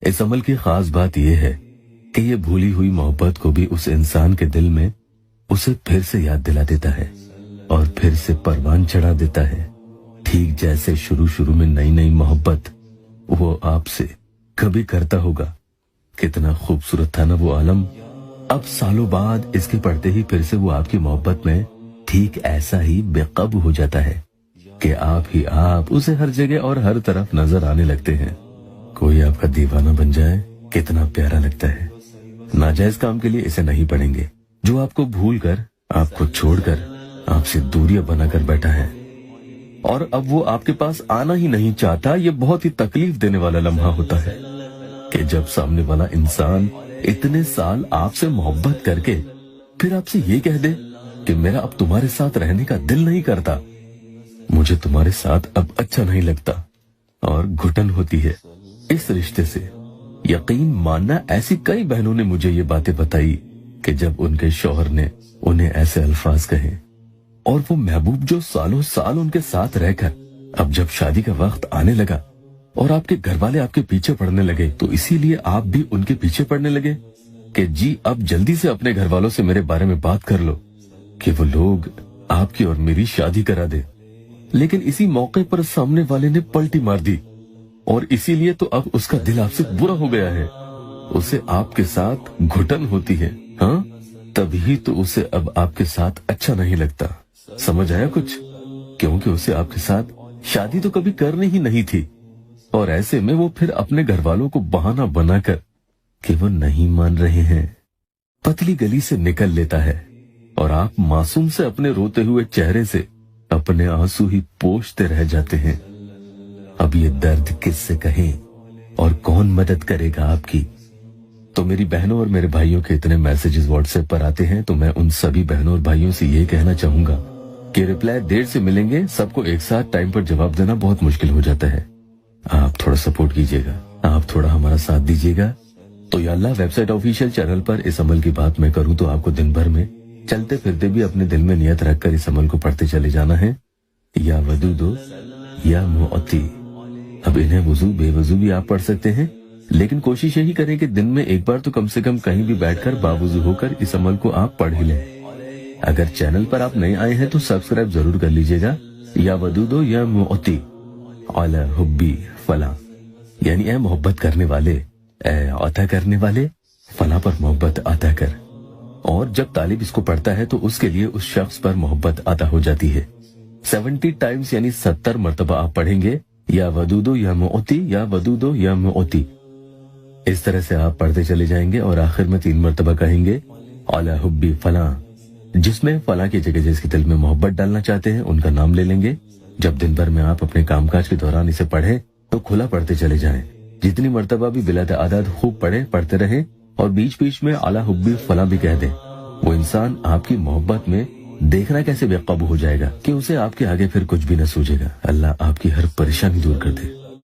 इस अमल की खास बात यह है कि ये भूली हुई मोहब्बत को भी उस इंसान के दिल में उसे फिर से याद दिला देता है और फिर से परवान चढ़ा देता है, ठीक जैसे शुरू शुरू में नई नई मोहब्बत वो आपसे कभी करता होगा। कितना खूबसूरत था ना वो आलम। अब सालों बाद इसके पढ़ते ही फिर से वो आपकी मोहब्बत में ठीक ऐसा ही बेकाबू हो जाता है कि आप ही आप उसे हर जगह और हर तरफ नजर आने लगते हैं। कोई आपका दीवाना बन जाए, कितना प्यारा लगता है। नाजायज काम के लिए इसे नहीं पढ़ेंगे, जो आपको भूल कर, आपको छोड़कर, आपसे दूरियां बनाकर बैठा है और अब वो आपके पास आना ही नहीं चाहता। ये बहुत ही तकलीफ देने वाला लम्हा होता है कि जब सामने वाला इंसान इतने साल आपसे मोहब्बत करके फिर आपसे ये कह दे कि मेरा अब तुम्हारे साथ रहने का दिल नहीं करता, मुझे तुम्हारे साथ अब अच्छा नहीं लगता, और घुटन होती है इस रिश्ते से। यकीन मानना, ऐसी कई बहनों ने मुझे ये बातें बताई कि जब उनके शौहर ने उन्हें ऐसे अल्फाज कहे और वो महबूब जो सालों साल उनके साथ रहकर अब जब शादी का वक्त आने लगा और आपके घर वाले आपके पीछे पड़ने लगे, तो इसीलिए आप भी उनके पीछे पड़ने लगे कि जी अब जल्दी से अपने घर वालों से मेरे बारे में बात कर लो कि वो लोग आपकी और मेरी शादी करा दे। लेकिन इसी मौके पर सामने वाले ने पलटी मार दी और इसीलिए तो अब उसका दिल आपसे बुरा हो गया है। उसे आपके साथ घुटन होती है, हाँ, तभी तो उसे अब आपके साथ अच्छा नहीं लगता। समझ आया कुछ? क्योंकि उसे आपके साथ शादी तो कभी करनी ही नहीं थी और ऐसे में वो फिर अपने घर वालों को बहाना बनाकर कि वो नहीं मान रहे हैं पतली गली से निकल लेता है और आप मासूम से अपने रोते हुए चेहरे से अपने आंसू ही पोंछते रह जाते हैं। अब ये दर्द किससे कहें और कौन मदद करेगा आपकी? तो मेरी बहनों और मेरे भाइयों के इतने मैसेजेस व्हाट्सएप पर आते हैं, तो मैं उन सभी बहनों और भाइयों से ये कहना चाहूंगा कि रिप्लाई देर से मिलेंगे, सबको एक साथ टाइम पर जवाब देना बहुत मुश्किल हो जाता है। आप थोड़ा सपोर्ट कीजिएगा, आप थोड़ा हमारा साथ दीजिएगा। तो या अल्लाह वेबसाइट ऑफिशियल चैनल पर इस अमल की बात मैं करूं तो आपको दिन भर में चलते फिरते भी अपने दिल में नियत रखकर इस अमल को पढ़ते चले जाना है। या वदूदो या मुअती। अब इन्हें वुजू बेवजू भी आप पढ़ सकते हैं, लेकिन कोशिश यही करें कि दिन में एक बार तो कम से कम कहीं भी बैठकर बावुजू होकर इस अमल को आप पढ़ ही लें। अगर चैनल पर आप नए आए हैं तो सब्सक्राइब जरूर कर लीजिएगा। या वदूदो या मुअती अला हुब्बी फला, यानी ए मोहब्बत करने वाले, ए अता करने वाले, फला पर मोहब्बत अता कर। और जब तालिब इसको पढ़ता है तो उसके लिए उस शख्स पर मोहब्बत अता हो जाती है। 70 टाइम्स यानी 70 मरतबा आप पढ़ेंगे या वदूदो या मुअती, या वदूदो या मुअती। इस तरह से आप पढ़ते चले जाएंगे और आखिर में 3 मरतबा कहेंगे अला हुब्बी फला, जिसमें फला की जगह जिसके दिल में मोहब्बत डालना चाहते हैं उनका नाम ले लेंगे। जब दिन भर में आप अपने कामकाज के दौरान इसे पढ़ें तो खुला पढ़ते चले जाएं। जितनी मरतबा भी बिला तादाद खूब पढ़ते रहें और बीच बीच में अला हुब्बी फला भी कह दें। वो इंसान आपकी मोहब्बत में देखना कैसे बेकाबू हो जाएगा कि उसे आपके आगे फिर कुछ भी न सूझेगा। अल्लाह आपकी हर परेशानी दूर कर दे।